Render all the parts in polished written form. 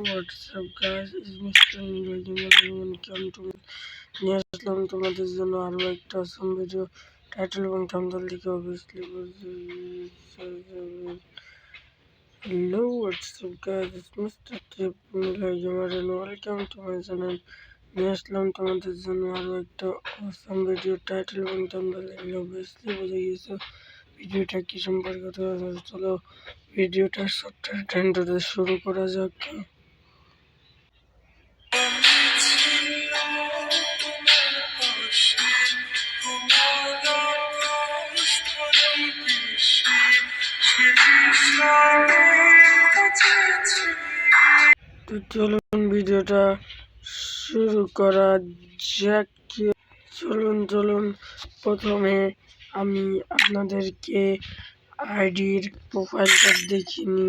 What's up guys, it's Mr. Welcome to নিয়ে আসলাম তোমাদের জন্য আরো একটা অসম ভিডিও। টাইটেল এবং থাম্বনেল থেকে obviously hello what's up guys, it's Mr. and welcome to my channel। নিয়ে আসলাম তোমাদের জন্য আরো একটা অসম ভিডিও। টাইটেল এবং থাম্বনেল থেকে অবভিয়াসলি বুঝে গেছো ভিডিওটা কি সম্পর্কে। চলো ভিডিওটা ছোট্ট শুরু করা যাক। তো চলুন ভিডিওটা শুরু করা যাক। চলুন প্রথমে আমি আপনাদেরকে আইডির প্রোফাইলটা দেখিনি।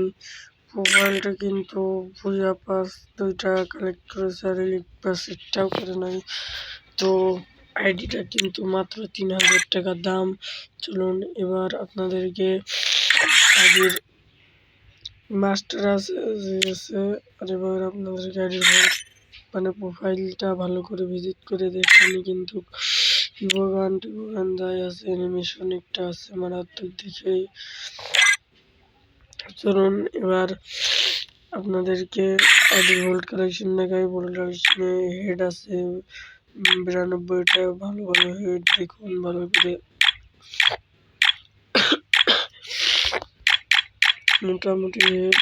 প্রোফাইলটা কিন্তু ভুয়া পাস 2টা কালেক্ট করেছে আর এলিট পাস 1টাও করে নাই। তো আইডিটা কিন্তু মাত্র 3000 টাকা দাম। চলুন এবার আপনাদেরকে আইডির মাস্টার আছে আর এবার আপনাদেরকে আইডির মানে প্রোফাইলটা ভালো করে ভিজিট করে দেখানি, কিন্তু টিবোগান যাই আছে, অ্যানিমেশন একটা আছে মারাত্মক দেখে। চলুন এবার আপনাদেরকে আইডি ভোল্ট কালেকশন দেখাই। ভোল্ট কালেকশনে হেড আছে 92টা, ভালো হেড দেখুন ভালো করে। মোটামুটি হেড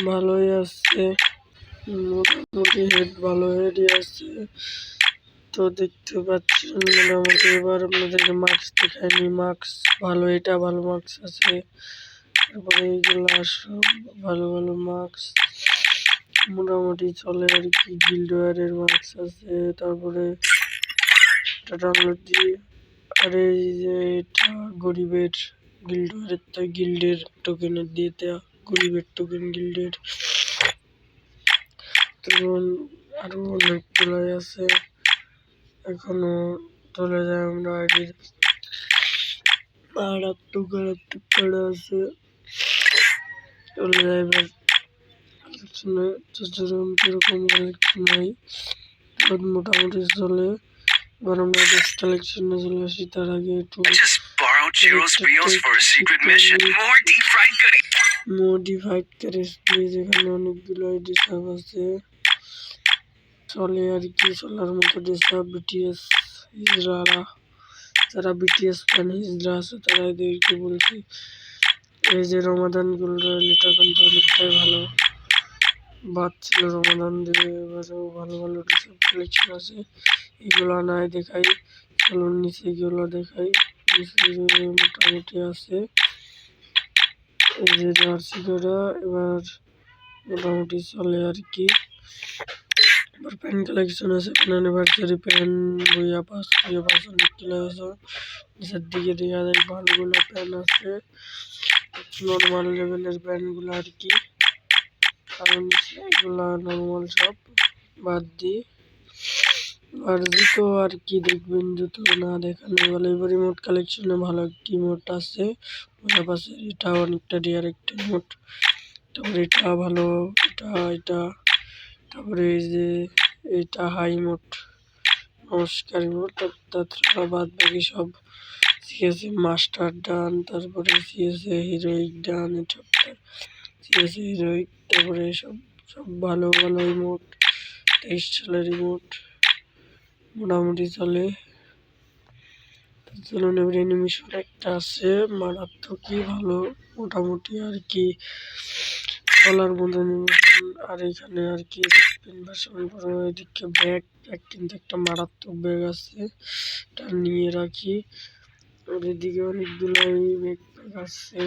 ভালোই আছে, মোটামুটি হেড ভালো হেডই আছে। তো দেখতে পাচ্ছেন মোটামুটি। এবার আপনাদেরকে মার্কস দেখায়নি, মার্কস ভালো, এটা ভালো মার্কস আছে। তারপরে এইগুলা সব ভালো মার্কস মোটামুটি চলে আর কি। গিল্ডওয়ারের মার্কস আছে। তারপরে এটা ডাউনলোড দিয়ে, আর এই যে এটা গরিবের গিল্ডওয়ারের, তো গিল্ডের টোকেনের দিয়ে দেওয়া, গরিবের টোকেন গিল্ডের। তখন আরো অনেকগুলো আছে, এখনো চলে যায় আমরা আইডির মারাত্মক করা আছে। চলে যায় এবার কালেকশনে, কিরকম কালেকশন নাই মোটামুটি চলে। এবার আমরা বেস্ট কালেকশনে চলে আসি। তার আগে একটু মডিফাইড কারেন্স প্লিজ। এখানে অনেকগুলো ডিসাব আছে, চলে আর কি, চলার মতো ডিসাব। বিটিএস হিজড়ারা, যারা বিটিএস ফ্যান হিজড়া আছে তারা এদেরকে বলছি। এই যে রমাদান গুলো, এটা কিন্তু অনেকটাই ভালো বাচ্ছিল রমাদান দিয়ে। এবারেও ভালো ডিসাব কালেকশন আছে, এগুলো নাই দেখাই। চলুন নিচে এগুলো দেখাই। নিচে মোটামুটি আছে এই যে জার্সি করা, এবার মোটামুটি চলে আর কি। এবার প্যান কালেকশন আছে, অ্যানিভার্সারি প্যান বইয়া পাস অনেক কিলো আছে। নিচের দিকে দেখা যায় ভালোগুলো প্যান আছে, নর্মাল লেভেলের প্যানগুলো আর কি। কারণ এগুলা নর্মাল সব বাদ দিয়ে আর জুতো আর কি দেখবেন, জুতো না দেখানো ভালো। এবার রিমোট কালেকশনে ভালো একটি রিমোট আছে বইয়া পাশের, এটা অনেকটা রেয়ার একটা রিমোট। তারপরে এটা ভালো, এটা তারপরে এই যে এটা হাই মোড নমস্কার মোড। তাছাড়া বাদ বাকি সব সিএসএ মাস্টার ডান, তারপরে সিএসএ হিরোইক ডান, এটা সিএসএ হিরোইক। তারপরে সব ভালো রিমোট, 23 সালের রিমোট মোটামুটি চলে। চলুন এবার অ্যানিমেশন একটা আছে মারাত্মকই ভালো মোটামুটি আর কি, চলার মতো অ্যানিমেশন। আর এখানে আর কি এদিকে ব্যাগ কিন্তু একটা মারাত্মক ব্যাগ আছে, এটা নিয়ে রাখি। আর এদিকে অনেকগুলাই ব্যাগ আছে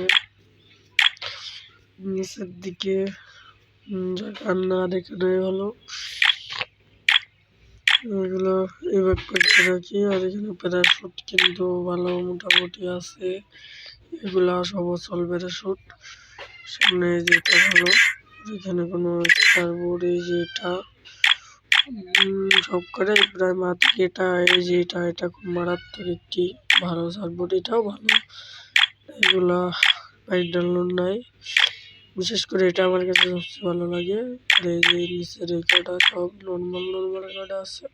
নিচের দিকে, আর না দেখানো হলো এগুলো। এই ব্যাগ করতে রাখি। আর এখানে প্যারাশুট কিন্তু ভালো মোটামুটি আছে, এগুলা সব অচল প্যারাশুট। সামনে যেটা ভালো, এখানে কোনো স্টারবোর্ড, এই যে এটা সব করে প্রায় মাত্র। এটা এই যে এটা খুব মারাত্মক একটি ভালো সার্বোর্ড, এটাও ভালো। এগুলা বাইক ডাউনলোড নাই। বিশেষ করে এটা আমার কাছে সবচেয়ে ভালো লাগে। আর এই যে নিচের এই কটা সব নর্মাল নর্মাল কটা আছে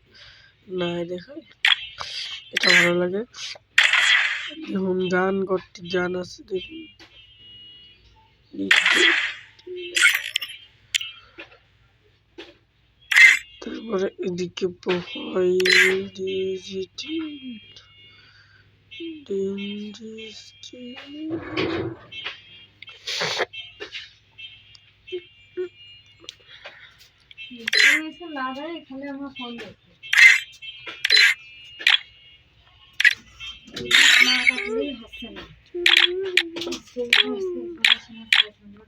না দেখাই, এটা ভালো লাগে। দেখুন গান করতে গান আছে দেখুন, তারপরে এদিকে প্রোফাইল এখানে আমার ফোন দেখে না কাটলেই হচ্ছে না। পড়াশোনা করে সুন্দর